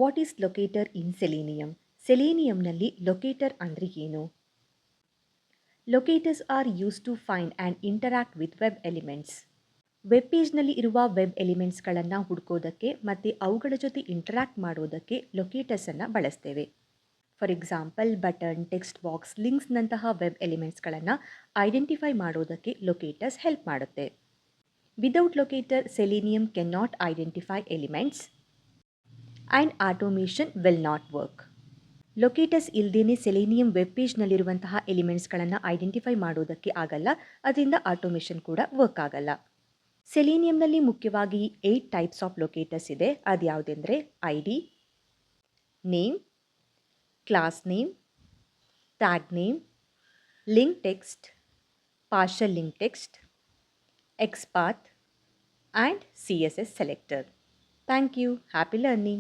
What is locator in selenium? ಸೆಲೇನಿಯಂನಲ್ಲಿ locator ಅಂದರೆ ಏನು? Locators are use to find and interact with web elements. Web ಪೇಜ್ನಲ್ಲಿ ಇರುವ web ಎಲಿಮೆಂಟ್ಸ್ಗಳನ್ನು ಹುಡುಕೋದಕ್ಕೆ ಮತ್ತು ಅವುಗಳ ಜೊತೆ ಇಂಟರಾಕ್ಟ್ ಮಾಡೋದಕ್ಕೆ ಲೊಕೇಟರ್ಸನ್ನು ಬಳಸ್ತೇವೆ. For example button, text box, ಲಿಂಕ್ಸ್ನಂತಹ ವೆಬ್ ಎಲಿಮೆಂಟ್ಸ್ಗಳನ್ನು ಐಡೆಂಟಿಫೈ ಮಾಡೋದಕ್ಕೆ ಲೊಕೇಟರ್ಸ್ ಹೆಲ್ಪ್ ಮಾಡುತ್ತೆ. Without locator selenium can not identify elements and automation will not work. Locators ಇಲ್ಲದೇ ಸೆಲೇನಿಯಂ ವೆಬ್ ಪೇಜ್ನಲ್ಲಿರುವಂತಹ ಎಲಿಮೆಂಟ್ಸ್ಗಳನ್ನು ಐಡೆಂಟಿಫೈ ಮಾಡೋದಕ್ಕೆ ಆಗಲ್ಲ, ಅದರಿಂದ ಆಟೋಮೇಷನ್ ಕೂಡ ವರ್ಕ್ ಆಗಲ್ಲ. ಸೆಲೇನಿಯಂನಲ್ಲಿ ಮುಖ್ಯವಾಗಿ 8 ಟೈಪ್ಸ್ ಆಫ್ ಲೊಕೇಟರ್ಸ್ ಇದೆ. ಅದು ಯಾವುದೆಂದರೆ ID, name, class name, tag name, link text, partial link text, XPath, and CSS selector. Thank you. Happy learning.